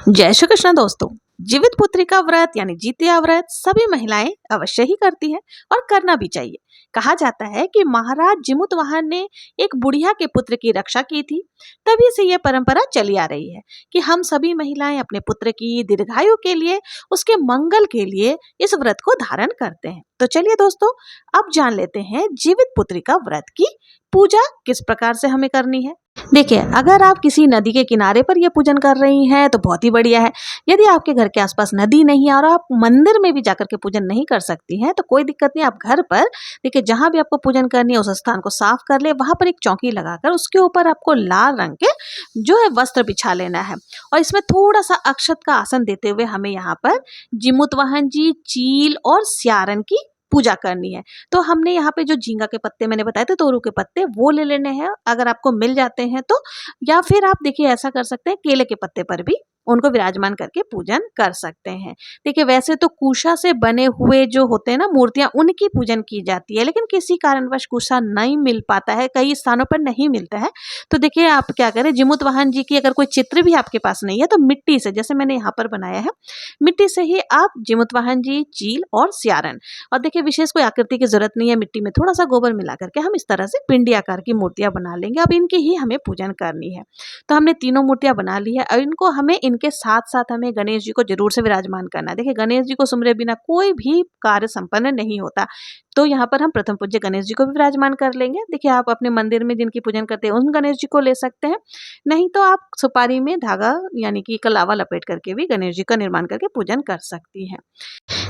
जय श्री कृष्ण दोस्तों। जीवित पुत्री का व्रत यानी जितिया व्रत सभी महिलाएं अवश्य ही करती हैं और करना भी चाहिए। कहा जाता है कि महाराज जिमुतवाहन ने एक बुढ़िया के पुत्र की रक्षा की थी। तभी से यह परंपरा चली आ रही है कि हम सभी महिलाएं अपने पुत्र की दीर्घायु के लिए, उसके मंगल के लिए इस व्रत को धारण करते हैं। तो चलिए दोस्तों, अब जान लेते हैं जीवित पुत्री का व्रत की पूजा किस प्रकार से हमें करनी है। देखिए, अगर आप किसी नदी के किनारे पर यह पूजन कर रही हैं तो बहुत ही बढ़िया है। यदि आपके घर के आसपास नदी नहीं है और आप मंदिर में भी जाकर के पूजन नहीं कर सकती हैं तो कोई दिक्कत नहीं। आप घर पर देखिए, जहां भी आपको पूजन करनी है उस स्थान को साफ कर ले, वहां पर एक चौकी लगाकर उसके ऊपर आपको लाल रंग के जो है वस्त्र बिछा लेना है और इसमें थोड़ा सा अक्षत का आसन देते हुए हमें यहाँ पर जिमुतवाहन जी, चील और स्यारन की पूजा करनी है। तो हमने यहाँ पे जो झींगा के पत्ते मैंने बताए थे, तोरू के पत्ते, वो ले लेने हैं अगर आपको मिल जाते हैं तो, या फिर आप देखिए ऐसा कर सकते हैं, केले के पत्ते पर भी उनको विराजमान करके पूजन कर सकते हैं। देखिए, वैसे तो कुशा से बने हुए जो होते हैं ना मूर्तियां, उनकी पूजन की जाती है, लेकिन किसी कारणवश कुशा नहीं मिल पाता है, कई स्थानों पर नहीं मिलता है, तो देखिए आप क्या करें, जिमुतवाहन जी की अगर कोई चित्र भी आपके पास नहीं है तो मिट्टी से, जैसे मैंने यहाँ पर बनाया है, मिट्टी से ही आप जिमुतवाहन जी, चील और स्यारन, और देखिए विशेष कोई आकृति की जरूरत नहीं है, मिट्टी में थोड़ा सा गोबर मिला करके हम इस तरह से पिंडी आकार की मूर्तियां बना लेंगे। अब इनकी ही हमें पूजन करनी है। तो हमने तीनों मूर्तियां बना ली है और इनको हमें इनके साथ साथ हमें गणेश जी को जरूर से विराजमान करना है। देखिए, गणेश जी को सुमरे बिना कोई भी कार्य संपन्न नहीं होता, तो यहाँ पर हम प्रथम पूज्य गणेश जी को भी विराजमान कर लेंगे। देखिए, आप अपने मंदिर में जिनकी पूजन करते हैं उन गणेश जी को ले सकते हैं, नहीं तो आप सुपारी में धागा यानी कि कलावा लपेट करके भी गणेश जी का निर्माण करके पूजन कर सकती हैं।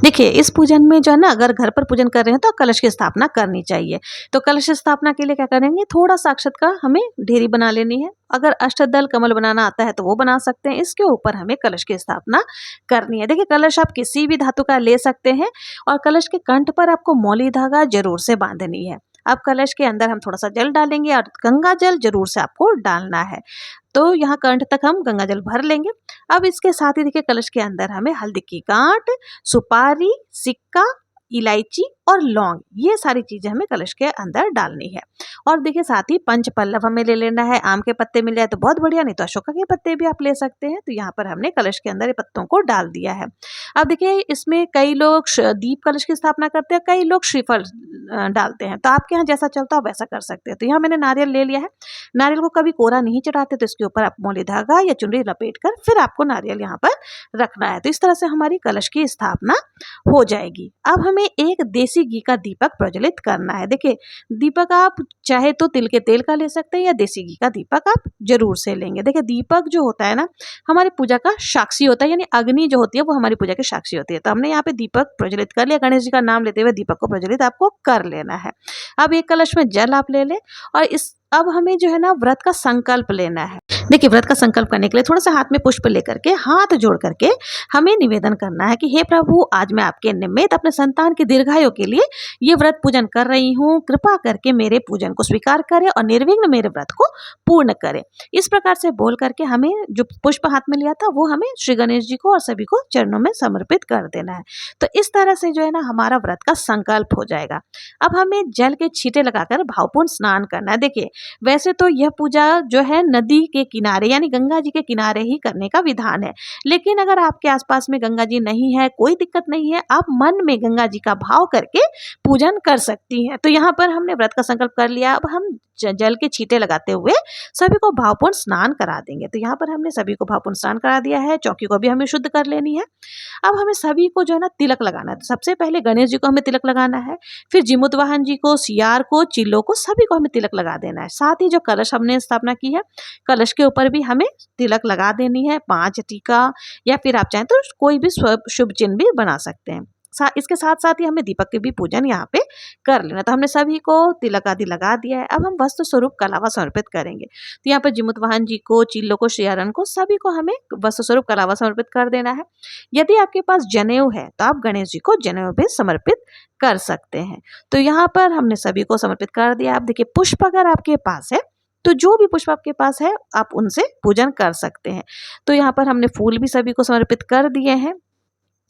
देखिए, इस पूजन में जो है ना, अगर घर पर पूजन कर रहे हैं तो कलश की स्थापना करनी चाहिए। तो कलश स्थापना के लिए क्या करेंगे, थोड़ा सा अक्षत का हमें ढेरी बना लेनी है। अगर अष्टदल कमल बनाना आता है तो वो बना सकते हैं। इसके ऊपर हमें कलश की स्थापना करनी है। देखिए, कलश आप किसी भी धातु का ले सकते हैं और कलश के कंठ पर आपको मौली धागा जरूर से बांधनी है। अब कलश के अंदर हम थोड़ा सा जल डालेंगे और गंगा जल जरूर से आपको डालना है। तो यहाँ कंठ तक हम गंगा जल भर लेंगे। अब इसके साथ ही देखिए, कलश के अंदर हमें हल्दी की गांठ, सुपारी, सिक्का, इलायची और लौंग, ये सारी चीजें हमें कलश के अंदर डालनी है। और देखिए, साथ ही पंच पल्लव हमें ले लेना है। आम के पत्ते मिल जाए तो बहुत बढ़िया, नहीं तो अशोका के पत्ते भी आप ले सकते हैं। तो यहाँ पर हमने कलश के अंदर ये पत्तों को डाल दिया है। अब देखिए, इसमें कई लोग दीप कलश की स्थापना करते हैं, कई लोग श्रीफल डालते हैं, तो आपके यहाँ जैसा चलता है वैसा कर सकते हैं। तो यहाँ मैंने नारियल ले लिया है। नारियल को कभी कोरा नहीं चढ़ाते, तो इसके ऊपर आप मौली धागा या चुनरी लपेट कर फिर आपको नारियल यहाँ पर रखना है। तो इस तरह से हमारी कलश की स्थापना हो जाएगी। अब हमें एक देसी घी का दीपक प्रज्वलित करना है। देखिए, दीपक आप चाहे तो तिल के तेल का ले सकते हैं या देसी घी का दीपक आप जरूर से लेंगे। देखिए, दीपक जो होता है ना, हमारी पूजा का साक्षी होता है, यानी अग्नि जो होती है वो हमारी पूजा की साक्षी होती है। तो हमने यहाँ पे दीपक प्रज्वलित कर लिया। गणेश जी का नाम लेते हुए दीपक को प्रज्वलित आपको कर लेना है। अब एक कलश में जल आप ले लें और अब हमें जो है ना व्रत का संकल्प लेना है। देखिए, व्रत का संकल्प करने के लिए थोड़ा सा हाथ में पुष्प लेकर के, हाथ जोड़ करके हमें निवेदन करना है कि हे प्रभु, आज मैं आपके निमित्त अपने संतान की दीर्घायु के लिए ये व्रत पूजन कर रही हूँ। कृपा करके मेरे पूजन को स्वीकार करें और निर्विघ्न मेरे व्रत को पूर्ण करें। इस प्रकार से बोल करके हमें जो पुष्प हाथ में लिया था वो हमें श्री गणेश जी को और सभी को चरणों में समर्पित कर देना है। तो इस तरह से जो है ना हमारा व्रत का संकल्प हो जाएगा। अब हमें जल के छींटे लगाकर भावपूर्ण स्नान करना है। देखिए, वैसे तो यह पूजा जो है नदी के किनारे यानी गंगा जी के किनारे ही करने का विधान है, लेकिन अगर आपके आसपास में गंगा जी नहीं है, कोई दिक्कत नहीं है, आप मन में गंगा जी का भाव करके पूजन कर सकती हैं। तो यहाँ पर हमने व्रत का संकल्प कर लिया। अब हम जल के छींटे लगाते हुए सभी को भावपूर्ण स्नान करा देंगे। तो यहाँ पर हमने सभी को भावपूर्ण स्नान करा दिया है। चौकी को भी हमें शुद्ध कर लेनी है। अब हमें सभी को जो है ना तिलक लगाना है। तो सबसे पहले गणेश जी को हमें तिलक लगाना है, फिर जिमुतवाहन जी को, सियार को, चिल्लों को, सभी को हमें तिलक लगा देना है। साथ ही जो कलश हमने स्थापना की है, कलश के ऊपर भी हमें तिलक लगा देनी है, 5 टीका, या फिर आप चाहें तो कोई भी शुभ चिन्ह भी बना सकते हैं। इसके साथ साथ ही हमें दीपक के भी पूजन यहाँ पे कर लेना। तो हमने सभी को तिलक आदि लगा दिया है। अब हम वस्तु स्वरूप कलावा समर्पित करेंगे। तो यहाँ पर जिमुतवाहन जी को, चिल्लों को, श्रीहरण को, सभी को हमें वस्तु स्वरूप कलावा समर्पित कर देना है। यदि आपके पास जनेऊ है तो आप गणेश जी को जनेऊ भी समर्पित कर सकते हैं। तो यहाँ पर हमने सभी को समर्पित कर दिया। आप देखिए, पुष्प अगर आपके पास है तो जो भी पुष्प आपके पास है आप उनसे पूजन कर सकते हैं। तो यहाँ पर हमने फूल भी सभी को समर्पित कर दिए हैं।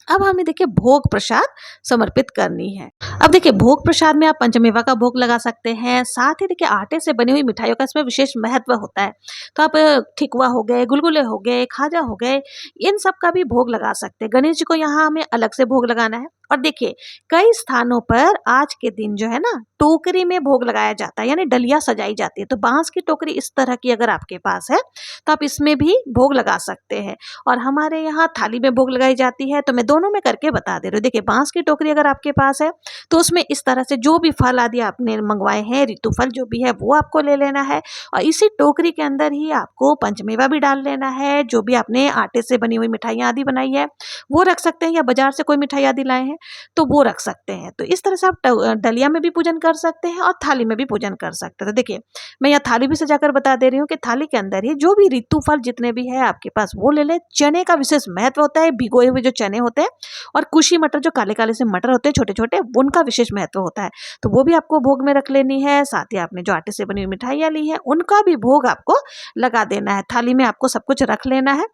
अब हमें देखिए भोग प्रसाद समर्पित करनी है। अब देखिए भोग प्रसाद में आप पंचमेवा का भोग लगा सकते हैं, साथ ही देखिए आटे से बनी हुई मिठाइयों का इसमें विशेष महत्व होता है। तो आप ठेकुआ हो गए, गुलगुले हो गए, खाजा हो गए, इन सब का भी भोग लगा सकते हैं। गणेश जी को यहाँ हमें अलग से भोग लगाना है। और देखिए कई स्थानों पर आज के दिन जो है ना टोकरी में भोग लगाया जाता है, यानी डलिया सजाई जाती है। तो बांस की टोकरी इस तरह की अगर आपके पास है तो आप इसमें भी भोग लगा सकते हैं। और हमारे यहाँ थाली में भोग लगाई जाती है, तो मैं दोनों में करके बता दे रही हूँ। देखिए बांस की टोकरी अगर आपके पास है तो उसमें इस तरह से जो भी फल आदि आपने मंगवाए हैं, ऋतु फल जो भी है वो आपको ले लेना है। और इसी टोकरी के अंदर ही आपको पंचमेवा भी डाल लेना है। जो भी आपने आटे से बनी हुई मिठाइयाँ आदि बनाई है वो रख सकते हैं, या बाजार से कोई मिठाई आदि लाए हैं तो वो रख सकते हैं। तो इस तरह से आप डलिया में भी पूजन कर सकते हैं और थाली में भी पूजन कर सकते हैं। तो देखिए मैं यहाँ थाली भी सजाकर बता दे रही हूँ कि थाली के अंदर ही जो भी ऋतु फल जितने भी है आपके पास वो ले ले। चने का विशेष महत्व होता है, भिगोए हुए जो चने होते हैं, और कुशी मटर जो काले काले से मटर होते हैं छोटे छोटे, उनका विशेष महत्व होता है। तो वो भी आपको भोग में रख लेनी है। साथ ही आपने जो आटे से बनी हुई मिठाइयाँ ली है उनका भी भोग आपको लगा देना है। थाली में आपको सब कुछ रख लेना है।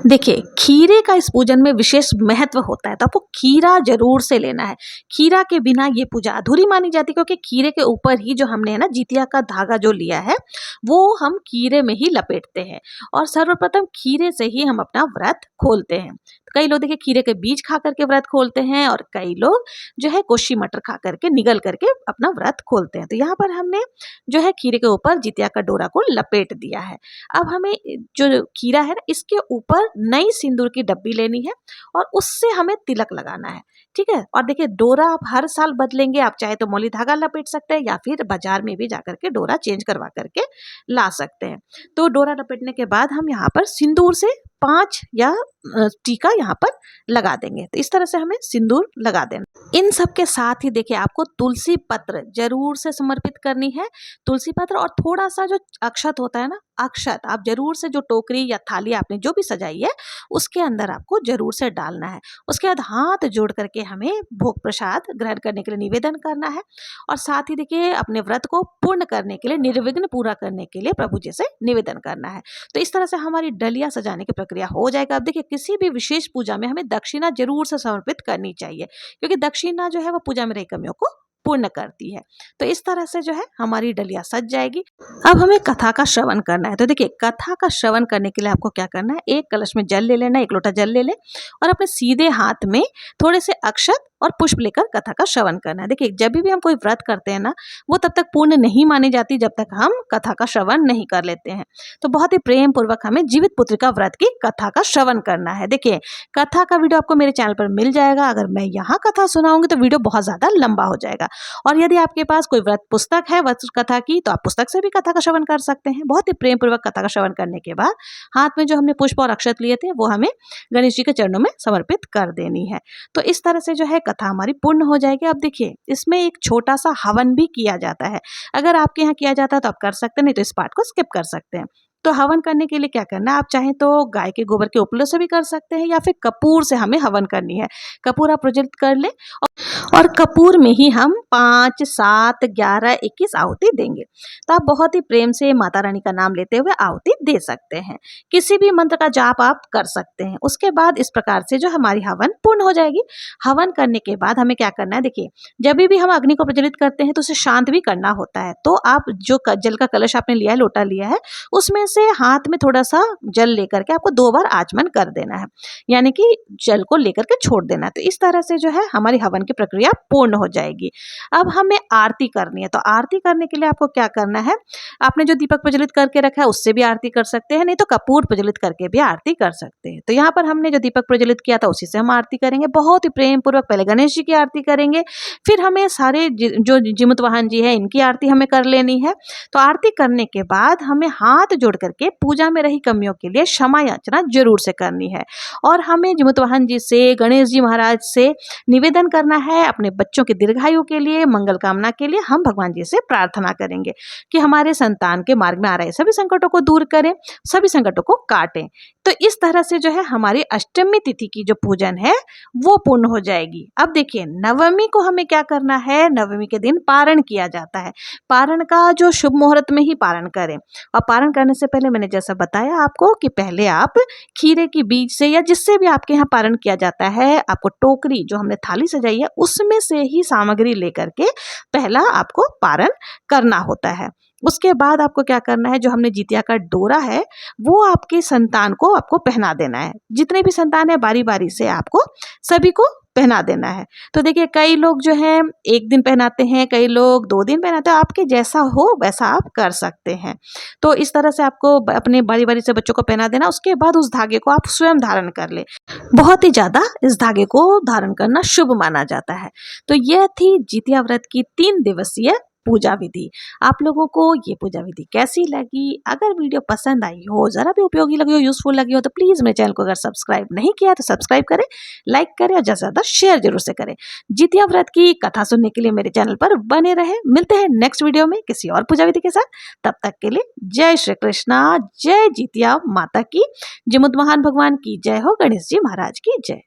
देखिए खीरे का इस पूजन में विशेष महत्व होता है, तो आपको खीरा जरूर से लेना है। खीरा के बिना ये पूजा अधूरी मानी जाती है, क्योंकि खीरे के ऊपर ही जो हमने है ना जितिया का धागा जो लिया है वो हम खीरे में ही लपेटते हैं, और सर्वप्रथम खीरे से ही हम अपना व्रत खोलते हैं। तो कई लोग देखिए खीरे के बीज खा करके व्रत खोलते हैं, और कई लोग जो है कोशी मटर खा करके निगल करके अपना व्रत खोलते हैं। तो यहाँ पर हमने जो है खीरे के ऊपर जितिया का डोरा को लपेट दिया है। अब हमें जो खीरा है ना इसके ऊपर नई सिंदूर की डब्बी लेनी है, और उससे हमें तिलक लगाना है। ठीक है। और देखिए डोरा आप हर साल बदलेंगे, आप चाहे तो मौली धागा लपेट सकते हैं, या फिर बाजार में भी जाकर के डोरा चेंज करवा करके ला सकते हैं। तो डोरा लपेटने के बाद हम यहाँ पर सिंदूर से 5 या टीका यहाँ पर लगा देंगे। तो इस तरह से हमें सिंदूर लगा देना। इन सब के साथ ही देखिए आपको तुलसी पत्र जरूर से समर्पित करनी है। तुलसी पत्र और थोड़ा सा जो अक्षत होता है ना, अक्षत आप जरूर से जो टोकरी या थाली आपने जो भी सजाई है उसके अंदर आपको जरूर से डालना है। उसके बाद हाथ जोड़ करके हमें भोग प्रसाद ग्रहण करने के लिए निवेदन करना है, और साथ ही देखिए अपने व्रत को पूर्ण करने के लिए, निर्विघ्न पूरा करने के लिए प्रभु जी से निवेदन करना है। तो इस तरह से हमारी डलिया सजाने की प्रक्रिया हो जाएगा। अब देखिए किसी भी विशेष पूजा में हमें दक्षिणा जरूर से समर्पित करनी चाहिए, क्योंकि दक्षिणा जो है वो पूजा में रही कमियों को पूर्ण करती है। तो इस तरह से जो है हमारी डलिया सज जाएगी। अब हमें कथा का श्रवण करना है। तो देखिए कथा का श्रवण करने के लिए आपको क्या करना है, एक कलश में जल ले लेना, एक लोटा जल ले ले, और अपने सीधे हाथ में थोड़े से अक्षत और पुष्प लेकर कथा का श्रवण करना है। देखिए जब भी हम कोई व्रत करते हैं ना वो तब तक पूर्ण नहीं मानी जाती जब तक हम कथा का श्रवण नहीं कर लेते हैं। तो बहुत ही प्रेम पूर्वक हमें जीवित पुत्रिका व्रत की कथा का श्रवण करना है। देखिए कथा का वीडियो आपको मेरे चैनल पर मिल जाएगा। अगर मैं यहाँ कथा सुनाऊंगी तो वीडियो बहुत ज्यादा लंबा हो जाएगा, और यदि आपके पास कोई व्रत पुस्तक है व्रत कथा की तो आप पुस्तक से भी कथा का श्रवण कर सकते हैं। बहुत ही प्रेम पूर्वक कथा का श्रवण करने के बाद हाथ में जो हमने पुष्प और अक्षत लिए थे वो हमें गणेश जी के चरणों में समर्पित कर देनी है। तो इस तरह से जो है कथा हमारी पूर्ण हो जाएगी। अब देखिए इसमें एक छोटा सा हवन भी किया जाता है। अगर आपके यहाँ किया जाता है तो आप कर सकते हैं, नहीं तो इस पार्ट को स्किप कर सकते हैं। तो हवन करने के लिए क्या करना है, आप चाहें तो गाय के गोबर के उपलों से भी कर सकते हैं, या फिर कपूर से हमें हवन करनी है। कपूर आप प्रज्वलित कर लें, और कपूर में ही हम 5, 7, 11, 21 आहुति देंगे। तो आप बहुत ही प्रेम से माता रानी का नाम लेते हुए आहुति दे सकते हैं। किसी भी मंत्र का जाप आप कर सकते हैं। उसके बाद इस प्रकार से जो हमारी हवन पूर्ण हो जाएगी। हवन करने के बाद हमें क्या करना है, देखिए जब भी हम अग्नि को प्रज्वलित करते हैं तो उसे शांत भी करना होता है। तो आप जो जल का कलश आपने लिया है, लोटा लिया है, उसमें से हाथ में थोड़ा सा जल लेकर के आपको 2 बार आचमन कर देना है, यानी कि जल को लेकर के छोड़ देना है। तो इस तरह से जो है हमारी हवन की प्रक्रिया पूर्ण हो जाएगी। अब हमें आरती करनी है। तो आरती करने के लिए आपको क्या करना है, आपने जो दीपक प्रज्वलित करके रखा है उससे भी आरती कर सकते हैं, नहीं तो कपूर प्रज्वलित करके भी आरती कर सकते हैं। तो यहाँ पर हमने जो दीपक प्रज्वलित किया था उसी से हम आरती करेंगे। बहुत ही प्रेम पूर्वक पहले गणेश जी की आरती करेंगे, फिर हमें सारे जो जीमुत वाहन जी है इनकी आरती हमें कर लेनी है। तो आरती करने के बाद हमें हाथ जोड़ करके पूजा में रही कमियों के लिए क्षमा याचना जरूर से करनी है, और हमें जीमुत वाहन जी से, गणेश जी महाराज से निवेदन करना है अपने बच्चों के दीर्घायु के लिए, मंगल कामना के लिए हम भगवान जी से प्रार्थना करेंगे कि हमारे संतान के मार्ग में आ रहे सभी संकटों को दूर करें, सभी संकटों को काटें। तो इस तरह से जो है हमारी अष्टमी तिथि की जो पूजन है वो पूर्ण हो जाएगी। अब देखिए नवमी को हमें क्या करना है, नवमी के दिन पारण किया जाता है। पारण का जो शुभ मुहूर्त में ही पारण करें, और पारण करने से पहले मैंने जैसा बताया आपको कि पहले आप खीरे की बीज से या जिससे भी आपके यहाँ पारण किया जाता है, आपको टोकरी जो हमने थाली सजाई है उसमें से ही सामग्री लेकर के पहला आपको पारण करना होता है। उसके बाद आपको क्या करना है, जो हमने जितिया का डोरा है वो आपके संतान को आपको पहना देना है। जितने भी संतान है बारी बारी से आपको सभी को पहना देना है। तो देखिए कई लोग जो है 1 दिन पहनाते हैं, कई लोग 2 दिन पहनाते हैं, आपके जैसा हो वैसा आप कर सकते हैं। तो इस तरह से आपको अपने बारी बारी से बच्चों को पहना देना। उसके बाद उस धागे को आप स्वयं धारण कर ले। बहुत ही ज्यादा इस धागे को धारण करना शुभ माना जाता है। तो यह थी जितिया व्रत की 3 दिवसीय पूजा विधि। आप लोगों को ये पूजा विधि कैसी लगी? अगर वीडियो पसंद आई हो, जरा भी उपयोगी लगी हो, यूजफुल लगी हो, तो प्लीज मेरे चैनल को अगर सब्सक्राइब नहीं किया तो सब्सक्राइब करें, लाइक करें और ज्यादा से ज्यादा शेयर जरूर से करें। जितिया व्रत की कथा सुनने के लिए मेरे चैनल पर बने रहे। मिलते हैं नेक्स्ट वीडियो में किसी और पूजा विधि के साथ। तब तक के लिए जय श्री कृष्णा, जय जितिया माता की, जिमुत महान भगवान की जय हो, गणेश जी महाराज की जय।